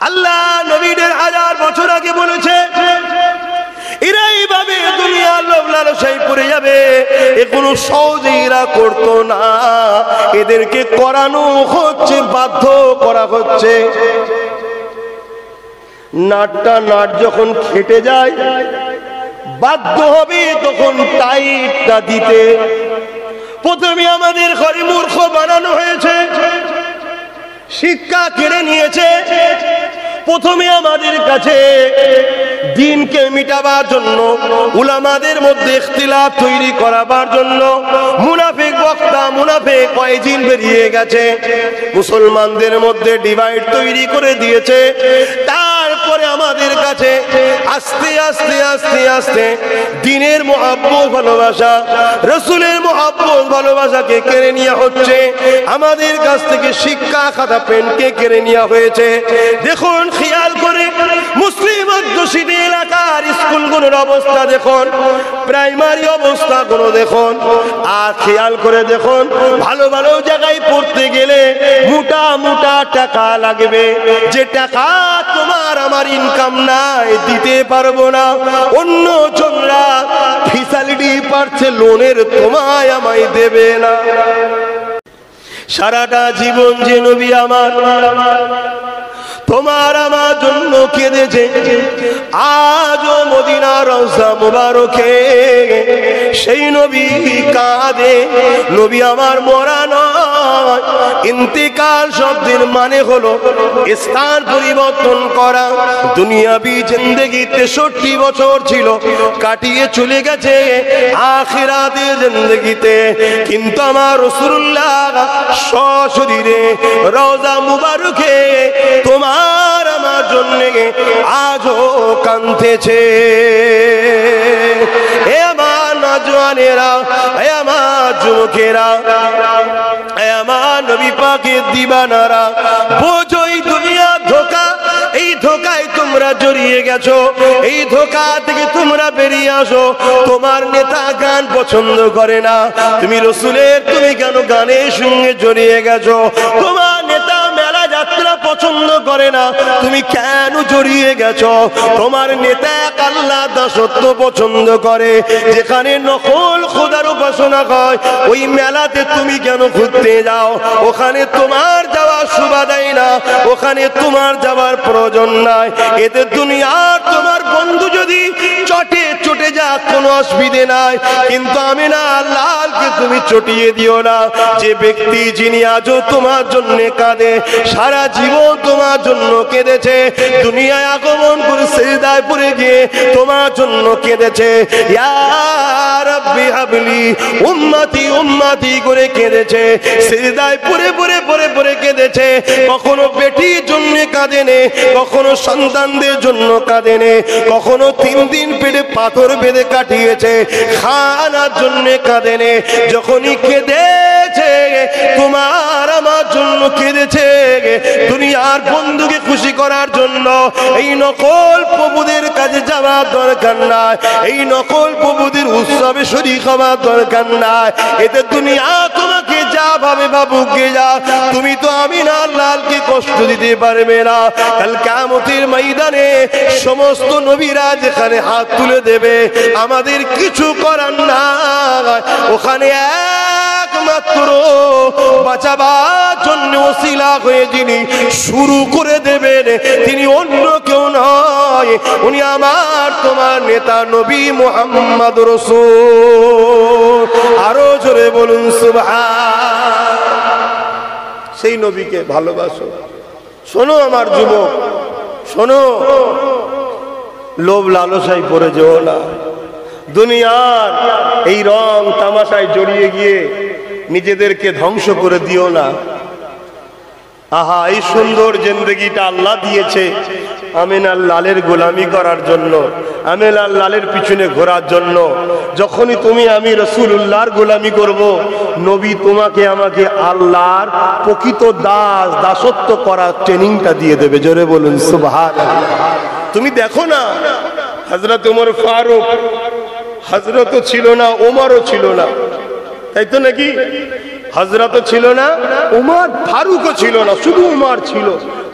আল্লাহ নবীদের 1000 বছর আগে বলেছে এরা এইভাবে দুনিয়ার লোভ লালসায় পড়ে যাবে, এ কোনো সহজে এরা করতো না, এদেরকে করানো হচ্ছে, বাধ্য করা হচ্ছে। নাটটা নাট যখন খেটে যায় বাধ্য হবে তখন টাইটটা দিতে। প্রথমে আমাদের ঘরে মূর্খ বানানো হয়েছে, শিক্ষা কেড়ে নিয়েছে। প্রথমে আমাদের কাছে দিনকে মিটাবার জন্য, উলামাদের মধ্যে ইখতিলাফ তৈরি করাবার জন্য মুনাফিক বক্তা, মুনাফিক ওয়াইজিন বেরিয়ে গেছে, মুসলমানদের মধ্যে ডিভাইড তৈরি করে দিয়েছে। তারপরে আমাদের কাছে আস্তে আস্তে আস্তে আস্তে দ্বীনের মুহাব্বত, ভালোবাসা, রাসূলের মুহাব্বত, ভালোবাসাকে কেড়ে নেওয়া হচ্ছে। আমাদের কাছ থেকে শিক্ষা খাতা পেনকে কেড়ে নেওয়া হয়েছে। দেখুন, খেয়াল করে মুসলিম অধ্যুষিত এলাকার স্কুলগুলোর অবস্থা দেখুন, প্রাইমারি অবস্থাগুলো দেখুন, আর খেয়াল করে দেখুন ভালো ভালো জায়গায় পড়তে গেলে মোটা মোটা টাকা লাগবে, যে টাকা তোমার আমার ইনকাম নাই, দিতে পারবো না। অন্য জনরা ফ্যাসিলিটি পাচ্ছে লোনের, তোমায় আমায় দেবে না। সারাটা জীবন যে নবী আমার তোমার আমার জন্য কেঁদেছে, আজও মদিনার রওজা মুবারকে সেই নবী কাঁদে। নবী আমার মরা নয়, ইন্তিকাল শব্দের মানে হলো স্থান পরিবর্তন করা। দুনিয়াবি জিন্দেগি 63 বছর ছিল, কাটিয়ে চলে গেছে আখিরাতের জিন্দেগিতে। কিন্তু আমার রাসূলুল্লাহ সশরীরে রওজা মুবারকে তোমার আমার জন্য আজও কাঁদতেছে। হে আমার নওজওয়ানেরা, হে আমার যুবকেরা, হে আমার নবী পাকের দিবানারা, বোঝোই দুনিয়া ধোঁকা, এই ধোঁকায় তোমরা জড়িয়ে গেছো, এই ধোঁকা থেকে তোমরা বেরিয়ে আসো। তোমার নেতা গান পছন্দ করে না, তুমি রাসূলের, তুমি কেন গানের সঙ্গে জড়িয়ে গেছো? তোমার নেতা মেলা যাত্রা পছন্দ করে না, তুমি কেন জড়িয়ে গেছো? তোমার নেতা এক আল্লাহ দাসত্ব পছন্দ করে, যেখানে নকল খোদার উপাসনা হয়, ওই মেলাতে তুমি কেন ঘুরতে যাও? ওখানে তোমার যাওয়ার শোভা দেয় না, ওখানে তোমার যাওয়ার প্রয়োজন নাই। এতে দুনিয়ার তোমার বন্ধু যদি চটে চটে যাক কোনো অসুবিধে নাই, কিন্তু আমি না লালকে তুমি চটিয়ে দিও না। যে ব্যক্তি যিনি আজও তোমার জন্য কাঁদে, সারা জীবন তোমার জন্য কেঁদেছে, দুনিয়ায় আগমন করে সিজদায় পড়ে গিয়ে তোমার জন্য কেঁদেছে, ইয়া রাব্বি হাবলি উম্মতি উম্মতি করে কেঁদেছে, সিজদায় পড়ে পড়ে পড়ে পড়ে কেঁদেছে। কখনো বেটির জন্য কাঁদেনে, কখনো সন্তানদের জন্য কাঁদেনে, কখনো 3 দিন পেটে পাথর বেঁধে কাটিয়েছে, খানার জন্য কাঁদেনে। যখনই কেঁদেছে তোমার আমার জন্য কেঁদেছে, দুনিয়ার বন্ধুকে খুশি করার জন্য। এই নকল প্রভুদের কাছে যাওয়ার দরকার নাই, এই নকল প্রভুদের উৎসবে শরীক হওয়ার দরকার নাই। এতে দুনিয়া তোমাকে যা ভাবে ভাবুকে যা, তুমি তো আমিনার লালকে কষ্ট দিতে পারবে না। কাল কিয়ামতের ময়দানে সমস্ত নবীরা যেখানে হাত তুলে দেবে, আমাদের কিছু করার নাই। ওখানে একমাত্র বাঁচাবার জন্য ওসিলা হয়ে যিনি শুরু করে দেবেন, তিনি অন্য কেউ নয়, উনি আমার তোমার নেতা নবী মুহাম্মদ রাসূল। আরো জোরে বলুন সুবহান। সেই নবীকে ভালোবাসো। শোনো আমার যুবক, শোনো, লোভ লালসায় পড়ে যেও না। দুনিয়ার এই রং তামাশায় জড়িয়ে গিয়ে নিজেদেরকে ধ্বংস করে দিও না। আহা, এই সুন্দর জিন্দেগিটা আল্লাহ দিয়েছে আমিনার লালের গোলামি করার জন্য, আমিনার লালের পিছনে ঘোরার জন্য। যখনই তুমি আমি রাসূলুল্লাহর গোলামি করব, নবী তোমাকে আমাকে আল্লাহর প্রকৃত দাস, দাসত্ব করার ট্রেনিংটা দিয়ে দেবে। জোরে বলুন সুবহানাল্লাহ। তুমি দেখো না, হযরত ওমর ফারুক, হযরতও ছিল না, ওমরও ছিল না, তাই তো নাকি? হযরতও ছিল না, ওমর ফারুকও ছিল না, শুধু ওমর ছিল।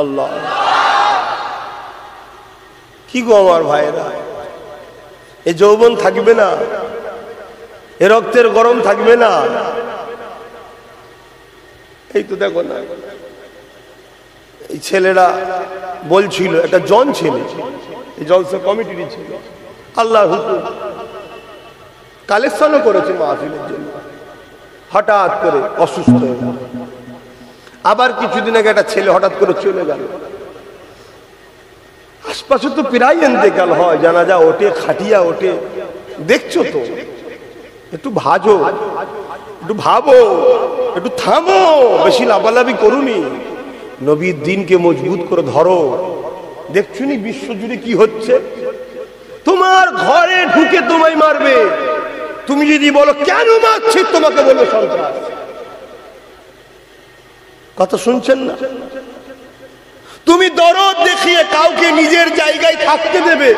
আল্লাহ, কি গো আমার ভাইরা, এই যৌবন থাকবে না, এ রক্তের গরম থাকবে না। এই তো দেখো না, এই ছেলেরা বলছিল, একটা জন ছেলে এই জলসা কমিটির ছিল, আল্লাহর হুকুম কালেকশনও করেছে মাহফিলের জন্য, হঠাৎ করে অসুস্থ হয়ে গেল। আবার কিছুদিন আগে একটা ছেলে হঠাৎ করে চলে গেল। আশপাশে তো প্রায় ইন্তেকাল হয়, জানাজা ওঠে, খাটিয়া ওঠে, দেখছো তো, একটু ভাজো, একটু ভাবো, একটু থামো, বেশি লাফালাফি করুনি, নবীর দিনকে মজবুত করে ধরো। দেখছো নি বিশ্বজুড়ে কি হচ্ছে? তোমার ঘরে ঢুকে তোমায় মারবে, তুমি যদি বলো কেন মারছে, তোমাকে বলবে সন্ত্রাস। কথা শুনছেন না? তুমি দরদ দেখিয়ে কাউকে নিজের জায়গায় থাকতে দেবে,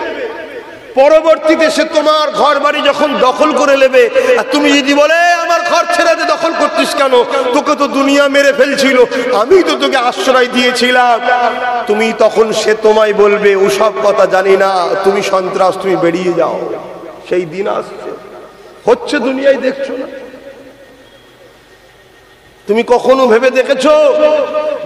পরবর্তীতে সে তোমার ঘর বাড়ি যখন দখল করে নেবে, আর তুমি যদি বলে আমার ঘর ছেড়ে দে, দখল করছিস কেন, তোকে তো দুনিয়া মেরে ফেলছিল, আমি তো তোকে আশ্রয় দিয়েছিলাম, তুমি তখন সে তোমায় বলবে ওসব কথা জানি না, তুমি সন্ত্রাস, তুমি বেরিয়ে যাও। সেই দিন আসছে, হচ্ছে দুনিয়ায়, দেখছো না? তুমি কখনো ভেবে দেখেছো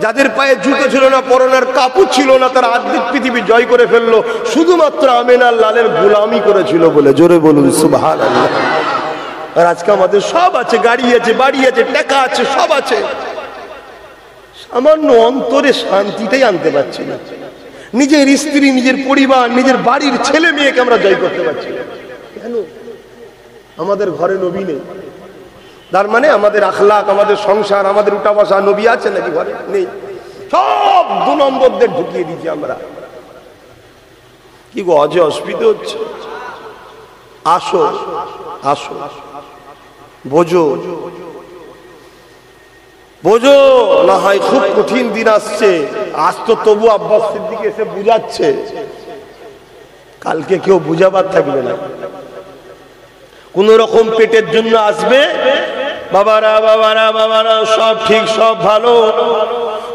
যাদের পায়ে জুতো ছিল না, পরনের কাপড় ছিল না, তারা আর্ধেক পৃথিবী জয় করে ফেললো শুধুমাত্র আমেনার লালের গোলামি করেছিল বলে? জোরে বলুন সুবহানাল্লাহ। আর আজকে আমাদের সব আছে, গাড়ি আছে, বাড়ি আছে, টাকা আছে, সব আছে, সামান্য অন্তরে শান্তিটাই আনতে পারছি না। নিজের স্ত্রী, নিজের পরিবার, নিজের বাড়ির ছেলে মেয়েকে আমরা জয় করতে পারছি না। কেন? আমাদের ঘরে নবী নেই। তার মানে আমাদের আখলাক, আমাদের সংসার, আমাদের উঠা বসা, নবী আছে নাকি ঘরে? নেই। সব 2 নম্বরদের ঢুকিয়ে দিচ্ছি আমরা। কি গো, অজে অসুবিধা হচ্ছে? আসো, আসো, বোঝো, বোঝো, না হয় খুব কঠিন দিন আসছে। আজ তো তবু আব্বাস সিদ্দিক এসে বুঝাচ্ছে, কালকে কেউ বুঝাবার থাকবে না। কোন রকম পেটের জন্য আসবে, বাবারা বাবারা বাবারা সব ঠিক, সব ভালো,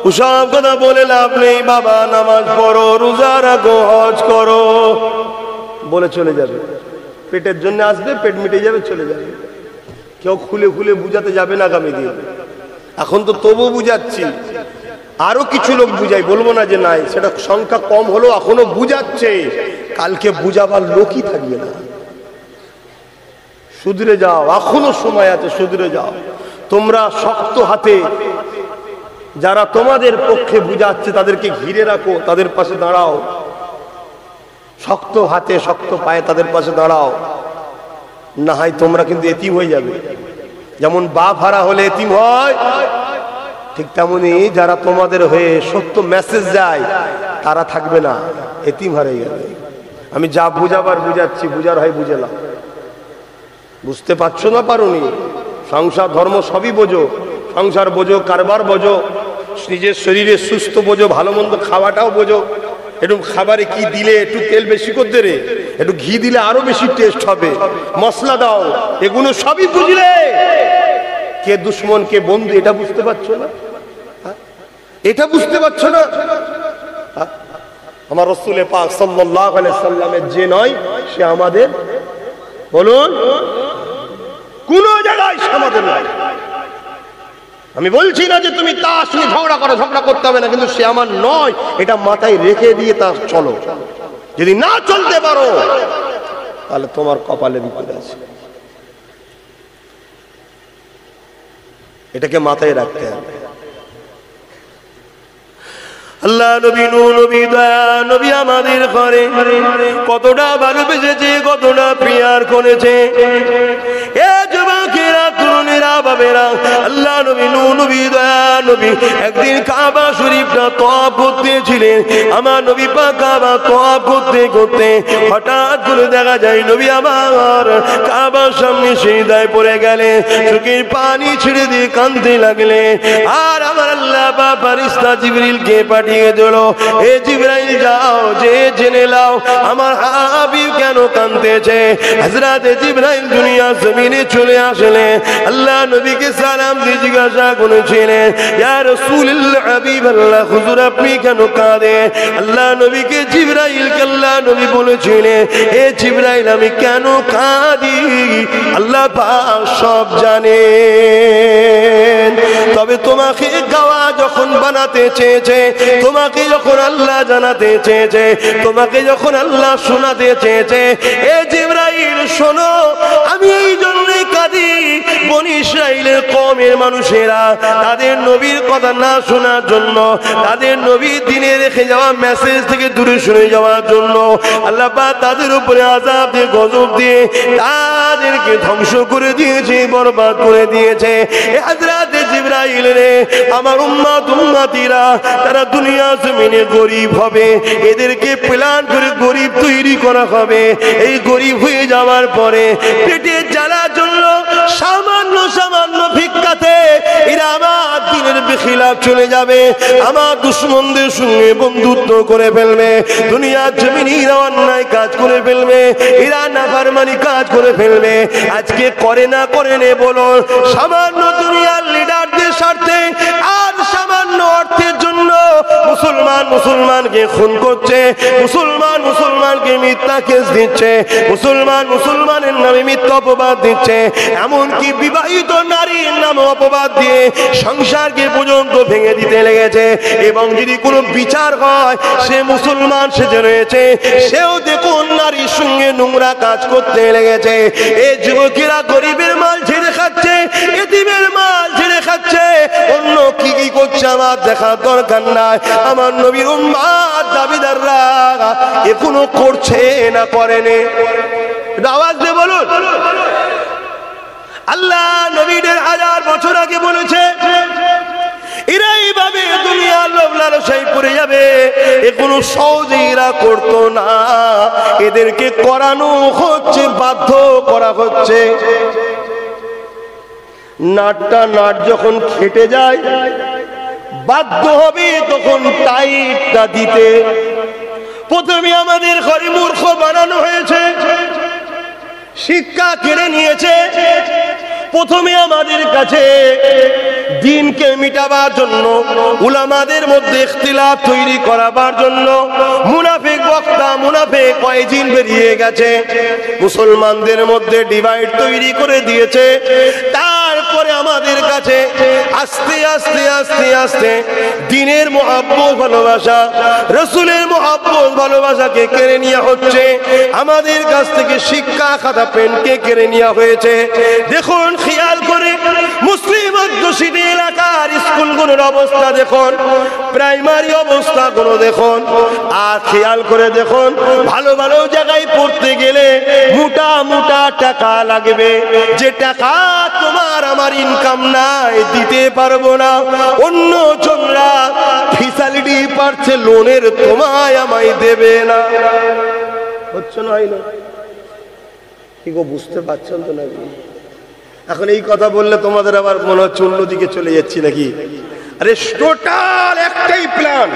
ওসব কথা বলে লাভ নেই, বাবা নামাজ পড়ো, রোজা রাখো, হজ করো, বলে চলে যাবে। পেটের জন্য আসবে, পেট মিটে যাবে, চলে যাবে। কেউ খুলে খুলে বুঝাতে যাবে না আগামী দিন। এখন তো তবু বুঝাচ্ছি, আরো কিছু লোক বুঝাই, বলবো না যে নাই, সেটা সংখ্যা কম হলো, এখনো বুঝাচ্ছে। কালকে বুঝাবার লোকই থাকবে না। শুধরে যাও, এখনো সময় আছে, শুধরে যাও। তোমরা শক্ত হাতে যারা তোমাদের পক্ষে বুঝাচ্ছে তাদেরকে ঘিরে রাখো, তাদের পাশে দাঁড়াও, শক্ত হাতে শক্ত পায়ে তাদের পাশে দাঁড়াও, না হয় তোমরা কিন্তু এতিম হয়ে যাবে। যেমন বাপ হারা হলে এতিম হয়, ঠিক তেমনি যারা তোমাদের হয়ে সত্য মেসেজ যায় তারা থাকবে না, এতিম হারিয়ে যাবে। আমি যা বুঝাবার বুঝাচ্ছি, বুঝার হয় বুঝেলাম। বুঝতে পারছো না? পারোনি? সংসার ধর্ম সবই বোঝো, সংসার বোঝো, কারবার বোঝো, নিজের শরীরে সুস্থ বোঝো, ভালো মন্দ খাওয়াটাও বোঝো। একটু খাবারে কি দিলে একটু তেল বেশি করে দে রে, একটু ঘি দিলে আরো বেশি টেস্ট হবে, মশলা দাও, এগুলো সবই বুঝলে কে দুশ্মন কে বন্ধু এটা বুঝতে পারছো না? এটা বুঝতে পারছো না? আমার রাসূল পাক সাল্লাল্লাহু আলাইহি সাল্লামের যে নয় সে আমাদের, বলুন, কোন জায়গায় আমাদের নয়। আমি বলছি না যে তুমি তার সঙ্গে ঝগড়া করো, ঝগড়া করতে হবে না, কিন্তু সে আমার নয়, এটা মাথায় রেখে দিয়ে তার চলো। যদি না চলতে পারো তাহলে তোমার কপালে বিপদ আছে, এটাকে মাথায় রাখতে হবে। আল্লাহ নবী, নূর নবী, দয়া নবী আমাদের ঘরে কতটা ভালোবেসেছে, কতটা প্রিয়ার করেছে। এ যুবকেরা, তরুণেরা, বাবেরা, আল্লাহ নবী, নূর নবী, দয়া নবী একদিন কাবা শরীফটা তওয়াফ করতেছিলেন। আমার নবী পাক কাবা তওয়াফ করতে করতে হঠাৎ করে দেখা যায় নবী আমার কাবার সামনে সিজদায় পড়ে গেলেন, চোখের পানি ছেড়ে দিয়ে কাঁদতে লাগলেন। আর আমার আল্লাহ বা ফেরেশতা জিবরিলকে পাঠিয়ে দিল, এ জিবরাইল যাও যে জেনে নাও আমার হাবিব কেন কাঁদতেছে। হযরত জিবরাইল দুনিয়া জমিনে চলে আসলেন, আল্লাহ নবীকে সালাম দিয়ে জিজ্ঞাসা করেছিলেন, ইয়া রাসূলুল্লাহ হাবিবাল্লাহ হুজুর আপনি কেন কাঁদেন? আল্লাহ নবীকে জিবরাইলকে আল্লাহ নবী বলেছিলেন, এ জিবরাইল আমি কেন কাঁদি আল্লাহ পাক সব জানেন। তবে তোমাকে গাওয়া যখন বানাতে চেয়েছে, তোমাকে যখন আল্লাহ জানাতে চেয়েছে, তোমাকে যখন আল্লাহ শোনাতে চেয়েছে, এ জিবরাইল শোনো আমি এই জন্যই কাঁদি বনি ইসরাইলের কওমের মানুষেরা তাদের নবীর কথা না শোনার জন্য, তাদের নবী দিনে রেখে যাওয়া মেসেজ থেকে দূরে সরে যাওয়ার জন্য আল্লাহ পাক তাদের উপরে আযাব দিয়ে গজব দিয়ে তাদেরকে ধ্বংস করে দিয়েছে, বরবাদ করে দিয়েছে। এ হযরত জিবরাইল রে আমার উম্মত উম্মতিরা তারা দুনিয়া জমিনে গরিব হবে, এদেরকে প্ল্যান করে গরিব তৈরি করা হবে। এই গরিব হয়ে যাওয়ার পরে পেটের জ্বালার জন্য সামান্য সামান্য ভিক্ষাতে এরা আমার দিনের বিখিলাফ চলে যাবে, আমার দুশমনদের সঙ্গে বন্ধুত্ব করে ফেলবে, দুনিয়ার জমিনে এরা অন্যায় কাজ করে ফেলবে, এরা নাফরমানি কাজ করে ফেলবে। আজকে করে না করে নে বলো, সামান্য দুনিয়ার লিডারদের স্বার্থে আর সামান্য অর্থের জন্য মুসলমান মুসলমানকে খুন করছে, মুসলমান মুসলমানকে মিথ্যা কেস দিচ্ছে, মুসলমান মুসলমানের নামে মিথ্যা অপবাদ দিচ্ছে, এমনকি বিবাহিত নারীর নামে অপবাদ দিয়ে সংসারকে পর্যন্ত ভেঙে দিতে লেগেছে। এবং যদি কোনো বিচার হয় সে মুসলমান সেজে রয়েছে, সেও দেখুন নারীর সঙ্গে নোংরা কাজ করতে লেগেছে। এই যুবকেরা গরিবের মাল ছেড়ে খাচ্ছে, এতিমের মাল ছেড়ে খাচ্ছে, অন্য কি কি করছে আমার দেখার দরকার নাই। আমার নবীর উম্মত দাবিদাররা এখনো করছে না করেনি? আওয়াজ দিয়ে বলুন। আল্লাহ নবীদের 1000 বছর আগে বলেছে এরা এইভাবে দুনিয়ার লোভ লালসায় পড়ে যাবে, এ কোনো সহজে এরা করতো না, এদেরকে করানো হচ্ছে, বাধ্য করা হচ্ছে। নাটটা নাট যখন খেটে যায় বাধ্য হবে তখন টাইটটা দিতে। প্রথমে আমাদের ঘরে মূর্খ বানানো হয়েছে, শিক্ষা কেড়ে নিয়েছে, প্রথমে আমাদের কাছে দিনকে মিটাবার জন্য, উলামাদের মধ্যে ইখতিলাফ তৈরি করাবার জন্য মুনাফিক বক্তা মুনাফিক কয়েকদিন বেরিয়ে গেছে, মুসলমানদের মধ্যে ডিভাইড তৈরি করে দিয়েছে। তারপরে আমাদের কাছে আস্তে আস্তে আস্তে আস্তে দিনের মুহাব্বত ভালোবাসা, রাসূলের মুহাব্বত ভালোবাসাকে কেড়ে নেওয়া হচ্ছে, আমাদের কাছ থেকে শিক্ষা খাতা পেনকে কেড়ে নেওয়া হয়েছে। দেখুন খেয়াল করে মুসলিম অধ্যুষিত এলাকার স্কুলগুলোর অবস্থা দেখুন, প্রাইমারি অবস্থা গুলো দেখুন, আর খেয়াল করে দেখুন ভালো ভালো জায়গায় পড়তে গেলে মোটা মোটা টাকা লাগবে, যে টাকা তোমার আমার ইনকাম নাই, দিতে পারবো না। অন্য জনরা ফ্যাসিলিটি পাচ্ছে লোনের, তোমায় আমায় দেবে না। হচ্ছে না, হয় না? কি গো বুঝতে পারছেন তো নাকি? এখন এই কথা বললে তোমাদের আবার মনে হচ্ছে অন্যদিকে চলে যাচ্ছি নাকি? আরে টোটাল একটাই প্ল্যান,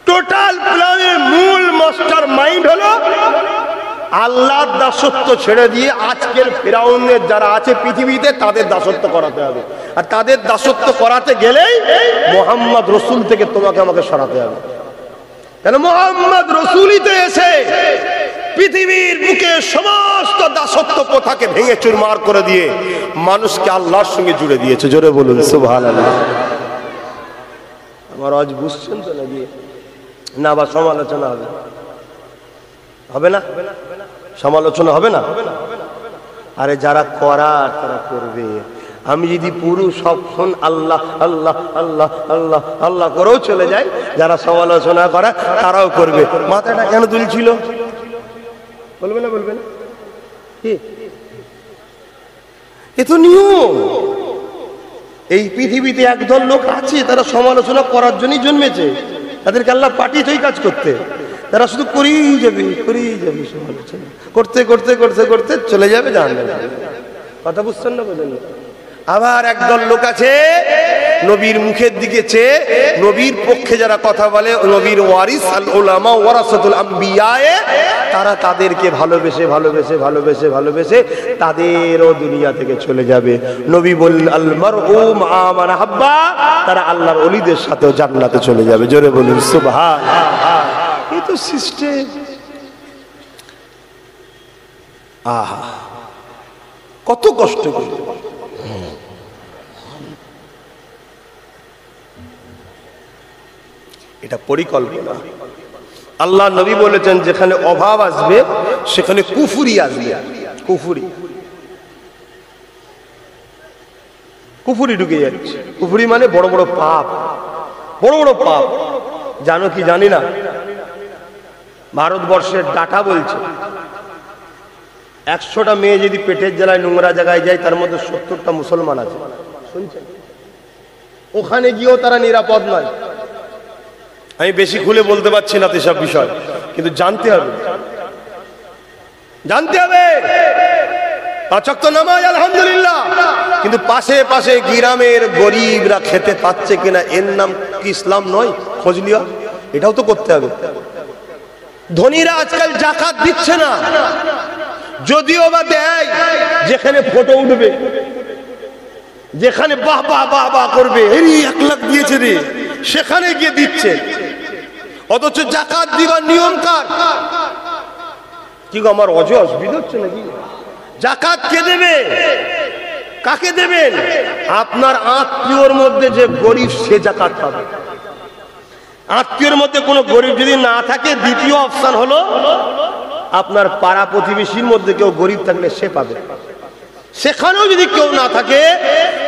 টোটাল প্ল্যানের মূল মাস্টার মাইন্ড হলো আল্লাহর দাসত্ব ছেড়ে দিয়ে আজকের ফিরাউনের যারা আছে পৃথিবীতে তাদের দাসত্ব করাতে হবে। আর তাদের দাসত্ব করাতে গেলেই মুহাম্মদ রাসূল থেকে তোমাকে আমাকে সরাতে হবে। কেন? মুহাম্মদ রাসূলই তো এসে পৃথিবীর বুকে সমস্ত দাসত্ব প্রথাকে ভেঙে চুরমার করে দিয়ে মানুষকে আল্লাহর সঙ্গে জুড়ে দিয়েছে। জোরে বলুন সুবহানাল্লাহ। আমার আজ বুঝছেন তো নাকি? না বা সমালোচনা হবে? হবে না? সমালোচনা হবে না? আরে যারা করার তারা করবে। আমি যদি পুরো সবক্ষণ আল্লাহ আল্লাহ আল্লাহ আল্লাহ আল্লাহ করেও চলে যাই, যারা সমালোচনা করা তারাও করবে। মাথাটা কেন তুলছিল? বলবে না? বলবে না? এ তো নিয়ম। এই পৃথিবীতে একদল লোক আছে তারা সমালোচনা করার জন্যই জন্মেছে, তাদেরকে আল্লাহ পাঠিয়েছে এই কাজ করতে। তারা শুধু করেই যাবে সমালোচনা করতে করতে করতে করতে চলে যাবে জাহান্নামে। কথা বুঝছেন না? বোঝেন? আবার একদল লোক আছে নবীর মুখের দিকে চেয়ে নবীর পক্ষে যারা কথা বলে, নবীর ওয়ারিস আল উলামা ওয়ারাসাতুল আম্বিয়া, তারা তাদেরকে ভালোবেসে ভালোবেসে ভালোবেসে ভালোবেসে তাদেরও দুনিয়া থেকে চলে যাবে। নবী বললেন আল মারউ মা মান হাব্বা, তারা আল্লাহর ওলিদের সাথেও জান্নাতে চলে যাবে। জোরে বলুন সুবহানাল্লাহ। এই তো সিস্টেম। আহা, কত কষ্ট করে এটা পরিকল্পনা। আল্লাহ নবী বলেছেন যেখানে অভাব আসবে সেখানে কুফরি আসবে। কুফরি কুফরি ঢুকে যাচ্ছে। কুফরি মানে বড় বড় পাপ, বড় বড় পাপ। জানো কি জানি না, ভারতবর্ষের ডাটা বলছে 100টা মেয়ে যদি পেটের জ্বালায় নোংরা জায়গায় যায় তার মধ্যে 70টা মুসলমান আছে। শুনছেন? ওখানে গিয়েও তারা নিরাপদ নয়। আমি বেশি খুলে বলতে পারছি না এসব বিষয়, কিন্তু জানতে হবে, জানতে হবে। 5 ওয়াক্ত নামাজ আলহামদুলিল্লাহ, কিন্তু পাশে পাশে গ্রামের গরিবরা খেতে পাচ্ছে কিনা এর নাম কি ইসলাম নয়? খোঁজ লিয়া, এটাও তো করতে হবে। ধনীরা আজকাল যাকাত দিচ্ছে না, যদিও বা দেয় যেখানে ফটো উঠবে, যেখানে বাহ বাহ বাহ বাহ করবে, এই 1 লাখ দিয়েছে রে, সেখানে গিয়ে দিচ্ছে। অথচ যাকাত দিবার নিয়ম কার? কি গো, আমার অসুবিধা হচ্ছে নাকি? যাকাত কে দেবে? কাকে দেবেন? আপনার আত্মীয়র মধ্যে যে গরিব সে যাকাত পাবে। আত্মীয়র মধ্যে কোনো গরিব যদি না থাকে, দ্বিতীয় অপশন হলো আপনার পাড়া প্রতিবেশীর মধ্যে কেউ গরিব থাকলে সে পাবে। সেখানেও যদি কেউ না থাকে,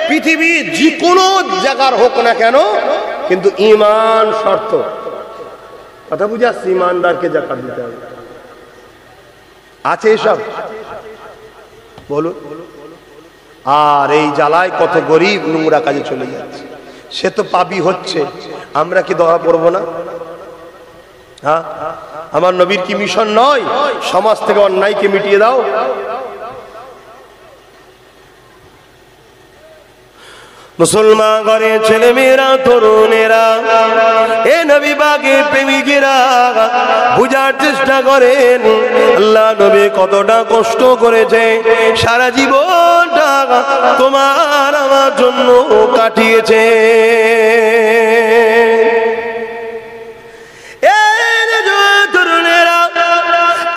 পৃথিবীর যে কোনো জায়গার হোক না কেন, কিন্তু ঈমান শর্ত। কথা বুঝে আসছে? ঈমানদারকে যাকাত দিতে হবে। আছে এসব? বলুন। আর এই জ্বালায় কত গরিব নোংরা কাজে চলে যাচ্ছে। সে তো পাপী হচ্ছে, আমরা কি ধরা পড়বো না? হ্যাঁ, আমার নবীর কি মিশন নয় সমাজ থেকে অন্যায়কে মিটিয়ে দাও? মুসলমান ঘরে ছেলে মেয়েরা, তরুণেরা, এ নবী পাকের প্রেমিকেরা বুঝার চেষ্টা করেন আল্লাহ নবী কতটা কষ্ট করেছে, সারা জীবনটা তোমার আমার জন্য কাটিয়েছে। তরুণেরা,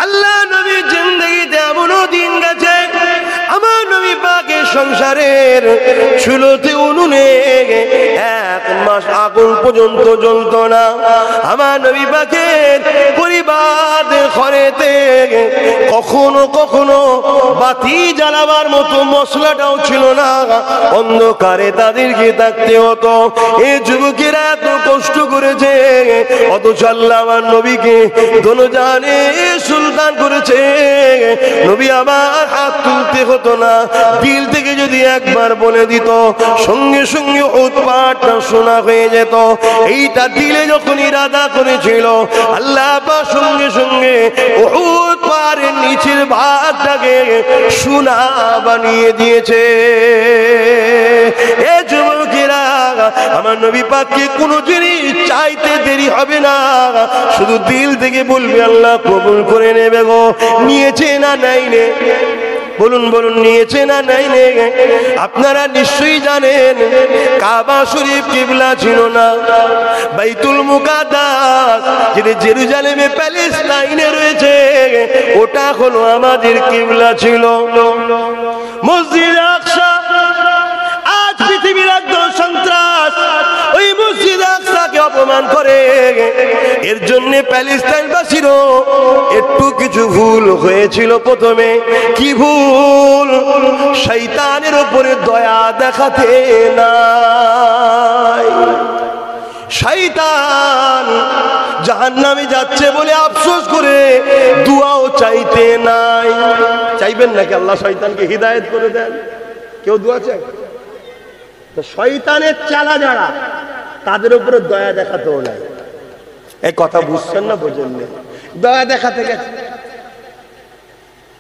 আল্লাহ নবীর জিন্দেগিতে এমনও দিন গেছে আমার নবী পাকের সংসারের চুলোতে উনুনে 1 মাস আগুন পর্যন্ত জ্বলত না। আমার নবী পাকের পরিবারের ঘরেতে কখনো কখনো বাতি জ্বালাবার মতো মশলাটাও ছিল না, অন্ধকারে তাদেরকে থাকতে হতো। এই যুবকেরা এত কষ্ট করেছে, অথচ আল্লাহ আমার নবীকে দোনোজানে সুলতান করেছে। নবী আমার হাত তুলতে হতো না, দিল থেকে যদি একবার বলে দিত সঙ্গে সঙ্গে উৎপাতটা শোনা হয়ে যেত। এইটা দিলে যখন ইরাদা করেছিল, আল্লাহ পাক সঙ্গে সঙ্গে উহুদ পাহাড়ের নিচের ভাগটাকে সোনা বানিয়ে দিয়েছে। এ যুবকেরা, আমার নবী পাককে কোনো জিনিস চাইতে দেরি হবে না, শুধু দিল থেকে বলবে আল্লাহ কবুল করে নেবে গো। নিয়েছে না নাই নে? বলুন বলুন, নিয়েছে না নাই নে? আপনারা নিশ্চয়ই জানেন কাবা শরীফ কিবলা ছিল না, বাইতুল মুকাদ্দাস যেটা জেরুজালেমে প্যালেস্টাইনে রয়েছে ওটা হলো আমাদের কিবলা ছিল। মসজিদ আকসা আজ পৃথিবীর একদম সন্ত্রাস ওই মসজিদ আকসাকে অপমান করে। এর জন্য প্যালেস্টাইনবাসীরও একটু কিছু ভুল হয়েছিল প্রথমে। কি ভুল? শয়তানের উপরে দয়া দেখাতে নাই। শয়তান জাহান্নামে যাচ্ছে বলে আফসোস করে দুয়াও চাইতে নাই। চাইবেন নাকি আল্লাহ শয়তানকে হিদায়েত করে দেন? কেউ দুয়া চায়? তো শয়তানের চালা যারা, তাদের উপরে দয়া দেখাতেও নাই। এই কথা বুঝছেন না? বোঝেন না? দয়া দেখাতে গেছে,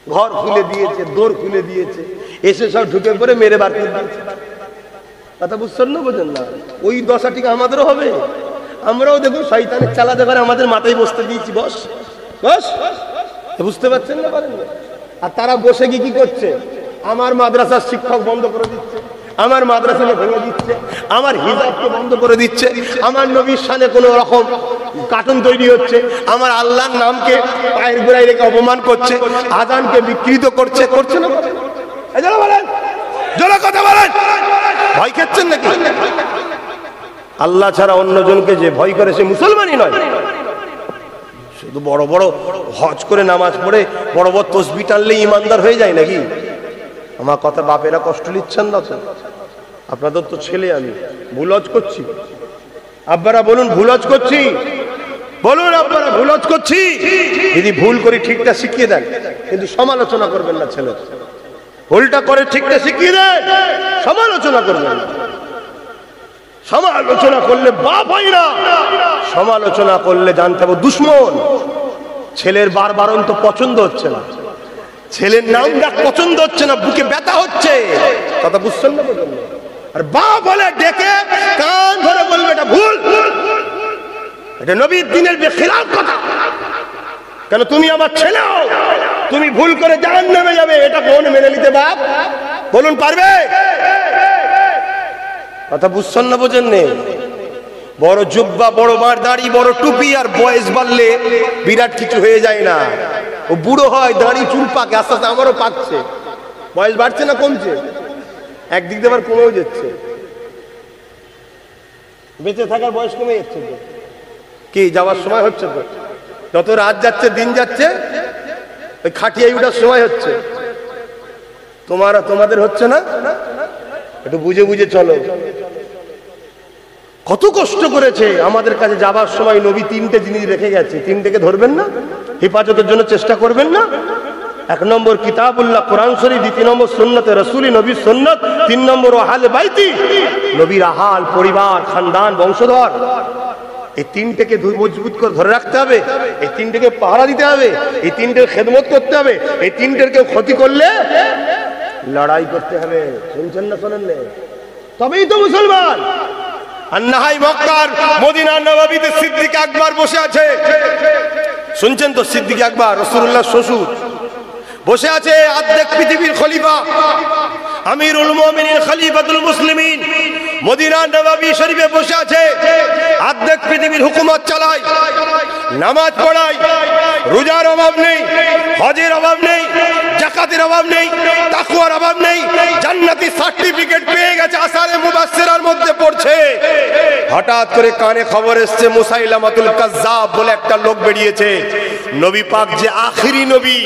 ঘর খুলে দিয়েছে, দোর খুলে দিয়েছে, এসে সব ঢুকে পড়ে মেরে বার করে দিয়েছে। কথা বুঝছেন না, বোঝেন না? ওই দশা ঠিক আমাদেরও হবে। আমরাও দেখুন শয়তানের চালাতে পারে আমাদের মাথায় বসতে দিয়েছি, বস বস, বুঝতে পারছেন না, পারেন না? আর তারা বসে গিয়ে কি করছে? আমার মাদ্রাসার শিক্ষক বন্ধ করে দিচ্ছে, আমার মাদ্রাসাকে ভেঙে দিচ্ছে, আমার হিজাবকে বন্ধ করে দিচ্ছে, আমার নবীর শানে কোনো রকম কার্টুন তৈরি হচ্ছে, আমার আল্লাহর নামকে পায়ের গোড়ায় রেখে অপমান করছে, আজানকে বিকৃত করছে, করছে না? বলেন, জোরে কথা বলেন। ভয় খাচ্ছেন নাকি? আল্লাহ ছাড়া অন্যজনকে যে ভয় করে সে মুসলমানই নয়। শুধু বড় বড় হজ করে নামাজ পড়ে বড় বড় তসবিহ টানলে ইমানদার হয়ে যায় নাকি? আমার কথা বাপেরা কষ্ট নিচ্ছেন না তো? আপনাদের তো ছেলে, আমি ভুল হজ করছি? আব্বারা বলুন ভুল হজ করছি? বলুন আব্বারা ভুল হজ করছি? যদি ভুল করি ঠিকটা শিখিয়ে দেন, কিন্তু সমালোচনা করবেন না। ছেলে ভুলটা করে ঠিকটা শিখিয়ে দেন, সমালোচনা করবেন না। সমালোচনা করলে বাপ হয় না, সমালোচনা করলে জানতে হবে দুশ্মন। ছেলের বারবারন্ত পছন্দ হচ্ছে না, ছেলের নাম ডাক পছন্দ হচ্ছে না, বুকে ব্যথা হচ্ছে, কথা বুঝছেন না? আর বাপ বলে ডেকে কান ধরে বলবে এটা ভুল, এটা নবীর দ্বীনের বেখিলাফ কথা। কেন? তুমি আমার ছেলে, তুমি ভুল করে জাহান্নামে যাবে, এটা কোন মেনে নিতে বাপ? বলুন পারবে? কথা বুঝছেন না, বোঝেন নে? বড় জুব্বা, বড় মার দাড়ি, বড় টুপি আর বয়স বাড়লে বিরাট কিছু হয়ে যায় না। ও বুড়ো হয়, দাড়ি চুল পাকে, আস্তে আস্তে আমারও পাকছে। বয়স বাড়ছে না কমছে? একদিক দিয়ে আবার কমেও যাচ্ছে। বেঁচে থাকার বয়স কমে যাচ্ছে তো, কি যাওয়ার সময় হচ্ছে তো? যত রাত যাচ্ছে, দিন যাচ্ছে, ওই খাটিয়াই উঠার সময় হচ্ছে। তোমাদের হচ্ছে না? একটু বুঝে বুঝে চলো। কত কষ্ট করেছে আমাদের কাছে যাবার সময় নবী তিনটে জিনিস রেখে গেছে, তিনটেকে ধরবেন না? হেফাজতের জন্য চেষ্টা করবেন না? 1 নম্বর কিতাবুল্লাহ কোরআন শরীফ, 2 নম্বর সুন্নতে রাসূলি নবীর সুন্নাত, 3 নম্বর আহলে বাইতি নবীর আহাল পরিবার, খানদান, বংশধর। এই তিনটেকে মজবুত করে ধরে রাখতে হবে, এই তিনটেকে পাহারা দিতে হবে, এই তিনটের খেদমত করতে হবে, এই তিনটের কেউ ক্ষতি করলে লড়াই করতে হবে। শুনছেন না? শোনেন না? তবেই তো মুসলমান। আর না হয় মক্কার মদিনার নববীতে সিদ্দিক আকবর বসে আছে, শুনছেন তো? সিদ্দিক আকবর রাসূলুল্লাহর শ্বশুর বসে আছে, অর্ধেক পৃথিবীর খলিফা, আমিরুল মুমিনিন, খলিফাতুল মুসলিমিন, মদিনার নববী শরীফে বসে আছে, অর্ধেক পৃথিবীর হুকুমত চালায়, নামাজ পড়ায়, রোজার অভাব নেই, হজের অভাব নেই, যাকাতের অভাব নেই, তাকওয়ার অভাব নেই, জান্নাতি সার্টিফিকেট পেয়ে গেছে, আসারে মুবাশশিরার মধ্যে পড়ছে। হঠাৎ করে কানে খবর এসেছে মুসাইলামাতুল কাজ্জাব বলে একটা লোক বেরিয়েছে, নবী পাক যে আখিরি নবী,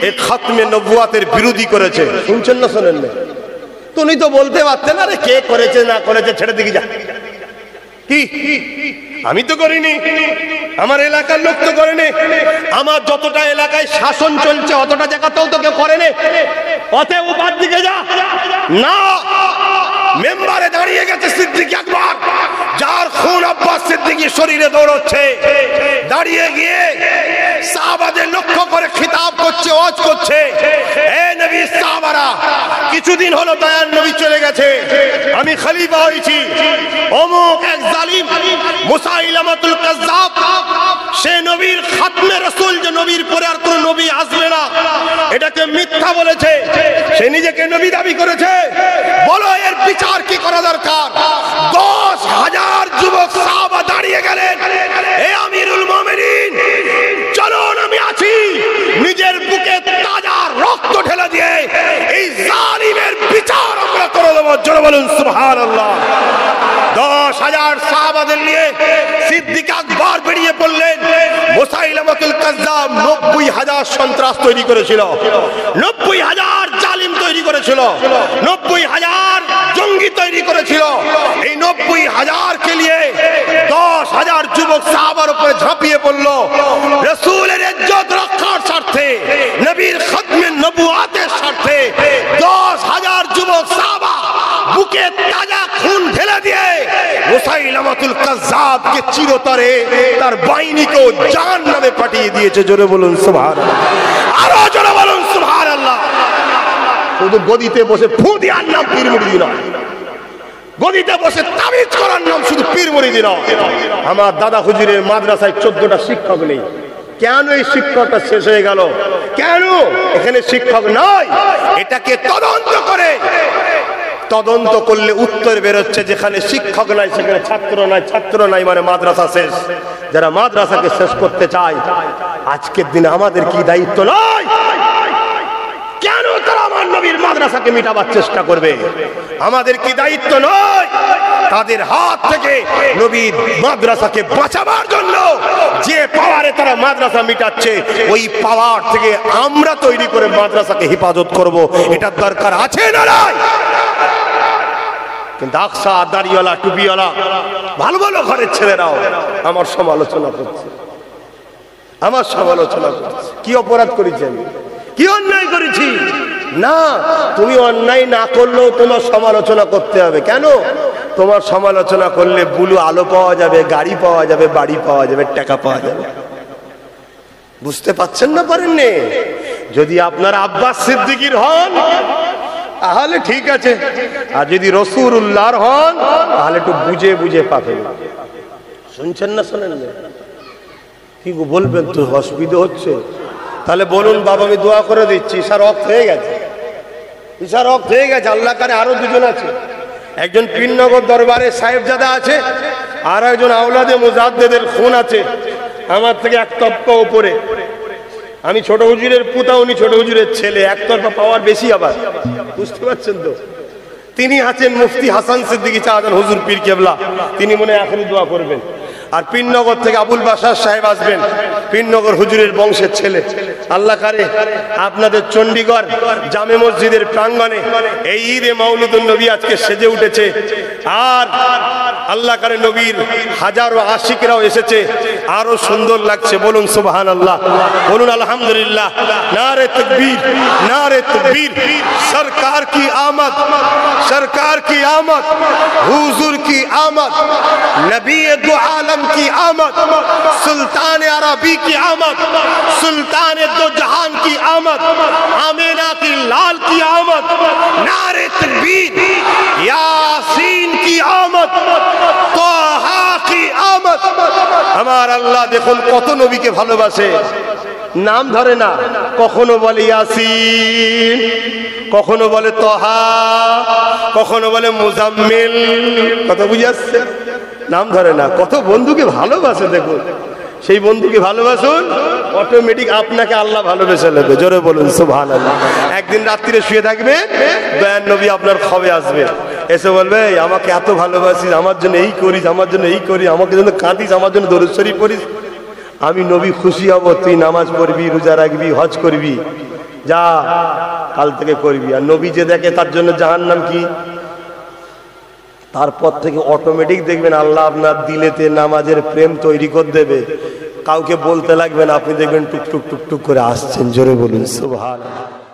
এই খাতমে নবুয়াতের বিরোধী করেছে। শুনছেন না? শোনেন না? তুমি তো বলতে পারতেন, আরে কে করেছে না করেছে ছেড়ে দিকে যা। কি আমি তো করিনি, আমার এলাকার লোক তো করেনি, আমার যতটা এলাকায় শাসন চলছে অতটা জায়গাতেও তো কেউ করেনি, অতএব বাদ দিকে যা। না, মেম্বারে দাঁড়িয়ে গেছে সিদ্দিক আকবর, যার খুন আব্বাস সিদ্দিকী শরীরে দৌড়চ্ছে, দাঁড়িয়ে গিয়ে সাহাবাদের লক্ষ্য করে খিতাব করছে, ওয়াজ করছে, হে নবী সাহাবারা, কিছুদিন হলো দয়ার নবী চলে গেছে, আমি খলিফা হয়েছি, অমুক এক জালিম মুসাইলামাতুল কাজ্জাব, সে নবীর খাতমে রাসূল, যে নবীর পরে আর কোন নবী আসবে না, এটাকে মিথ্যা বলেছে, সে নিজেকে নবী দাবি করেছে। বলো এর বিচার কি করা দরকার? 10,000 যুবক সাহাবা দাঁড়িয়ে গেলেন, হে আমিরুল মুমিনিন, চলুন আমি আছি, নিজের বুকে তাজা রক্ত ঢেলে দিয়ে এই জালিমের বিচার আমরা করে দেব। জোরে বলুন সুবহানাল্লাহ। 10,000 সাহাবাদের নিয়ে সিদ্দিক আকবর বেরিয়ে পড়লেন। মুসাইলামাতুল কাজ্জাব 90,000 সন্ত্রাস তৈরি করেছিল, 90,000 জালিম তৈরি করেছিল, 90,000 জঙ্গি তৈরি করেছিল। এই 90,000 কে নিয়ে 10,000 যুবক সাহাবার উপরে ঝাঁপিয়ে পড়ল। রাসূলের ইজ্জত রক্ষার স্বার্থে, নবীর খাতমে নবুয়াতের স্বার্থে 10,000 যুবক সাহাবা বুকে তাজা খুন ঢেলে দিয়ে মুসাইলামাতুল কাজ্জাবকে চিরতরে তার বাহিনীকেও জাহান্নামে পাঠিয়ে দিয়েছে। জোরে বলুন সুবহানাল্লাহ, আরো জোরে বলুন সুবহানাল্লাহ। শুধু গদিতে বসে ফু দিয়ে আর নাম পীর মুরিদি নয়, গদিতে বসে তাবিজ করার নাম শুধু পীর মুরিদি নয়। আমার দাদা হুজুরের মাদ্রাসায় 14টা শিক্ষক নেই। কেন এই শিক্ষকটা শেষ হয়ে গেল? কেন এখানে শিক্ষক নয়? এটাকে তদন্ত করলে উত্তর বেরোচ্ছে, যেখানে শিক্ষক নাই সেখানে ছাত্র নাই, ছাত্র নাই মানে মাদ্রাসা শেষ। যারা মাদ্রাসাকে শেষ করতে চায়, আজকের দিনে আমাদের কি দায়িত্ব নয়? কেন তারা আমার নবীর মাদ্রাসাকে মিটাবার চেষ্টা করবে? আমাদের কি দায়িত্ব নয় তাদের হাত থেকে নবীর মাদ্রাসাকে বাঁচাবার জন্য? যে পাওয়ারে তারা মাদ্রাসা মিটাচ্ছে, ওই পাওয়ার থেকে আমরা তৈরি করে মাদ্রাসাকে হেফাজত করব, এটার দরকার আছে না নাই? কিন্তু আকসা, দাড়িওয়ালা, টুপিওয়ালা, ভালো ভালো ঘরের ছেলেরাও আমার সমালোচনা করছে, আমার সমালোচনা করছে। কি অপরাধ করেছি আমি? কি অন্যায় করেছি? না, তুমি অন্যায় না করলেও তোমার সমালোচনা করতে হবে। কেন? তোমার সমালোচনা করলে বুলু আলো পাওয়া যাবে, গাড়ি পাওয়া যাবে, বাড়ি পাওয়া যাবে, টাকা পাওয়া যাবে। বুঝতে পারছেন না? পারেননি? যদি আপনার আব্বাস সিদ্দিকীর হন তাহলে ঠিক আছে, আর যদি রাসূলুল্লাহর হন তাহলে একটু বুঝে বুঝে পাবেন। শুনছেন না? শোনেন না? কি বলবেন? তো অসুবিধা হচ্ছে, তাহলে বলুন বাবা, আমি দোয়া করে দিচ্ছি। ঈশার ওয়াক্ত হয়ে গেছে, ঈশার ওয়াক্ত হয়ে গেছে। আল্লাহ কারে আরো দুজন আছে, একজন পীরনগর দরবারে সাহেবজাদা আছে, আর একজন আওলাদে মুজাদ্দেদের খুন আছে, আমার থেকে এক তপ্পা উপরে। আমি ছোট হুজুরের পুতা, উনি ছোট হুজুরের ছেলে, একতরফা পাওয়ার বেশি। আবার বুঝতে পারছেন তো? তিনি আছেন মুফতি হাসান সিদ্দিকী চাঁদান হুজুর পীর কেবলা, তিনি মনে হয় এখনই দোয়া করবেন। আর পীরনগর থেকে আবুল বাশার সাহেব আসবেন, পীরনগর হুজুরের বংশের ছেলে। আল্লাহ কারে আপনাদের চণ্ডীগড় জামে মসজিদের প্রাঙ্গণে এই ঈদে মাউলিদুন নবী আজকে সেজে উঠেছে, আর আল্লাহ কারে নবীর হাজারো আশিকরাও এসেছে, আরো সুন্দর লাগছে। বলুন সুবহানাল্লাহ, বলুন আলহামদুলিল্লাহ। নারে তাকবীর, নারে তাকবীর। সরকার কি আমদ, সরকার কি আমদ, হুজুর কি আমদ, নবী দু आलम की आमद, सुल्तान अरबी की आमद, सुल्तान दो जहान की आमद, आमिना की लाल की आमद, नारे तकबीर, यासीन की आमद, तोहा की आमद। हमारा अल्लाह देखो কত নবীকে ভালোবাসে, নাম ধরে না, কখনো বলে ইয়াসিন, কখনো বলে তোহা, কখনো বলে মুজাম্মিল। কত বুঝে আসছে? নাম ধরে না, কত বন্ধুকে ভালোবাসে। দেখুন, সেই বন্ধুকে ভালোবাসুন, অটোমেটিক আপনাকে আল্লাহ ভালোবেসে নেবে। জোরে বলুন সুবহানাল্লাহ। একদিন রাত্রিরে শুয়ে থাকবে, দয়ার নবী আপনার খবে আসবে, এসে বলবে আমাকে এত ভালোবাসিস, আমার জন্য এই করিস, আমার জন্য এই করিস, আমাকে জন্য কাঁদিস, আমার জন্য দরুদ শরীফ পড়িস, আমি নবী খুশি হব। তুই নামাজ পড়বি, রোজা রাখবি, হজ করবি, যা কাল থেকে করবি। আর নবী যে দেখে তার জন্য জাহান্নাম কি। তারপর থেকে অটোমেটিক দেখবেন আল্লাহ আপনার দিলেতে নামাজের প্রেম তৈরি করে দেবে। কাউকে বলতে লাগবেন, আপনি দেখবেন টুকটুক টুকটুক করে আসছেন। জোরে বলুন সুবহানাল্লাহ।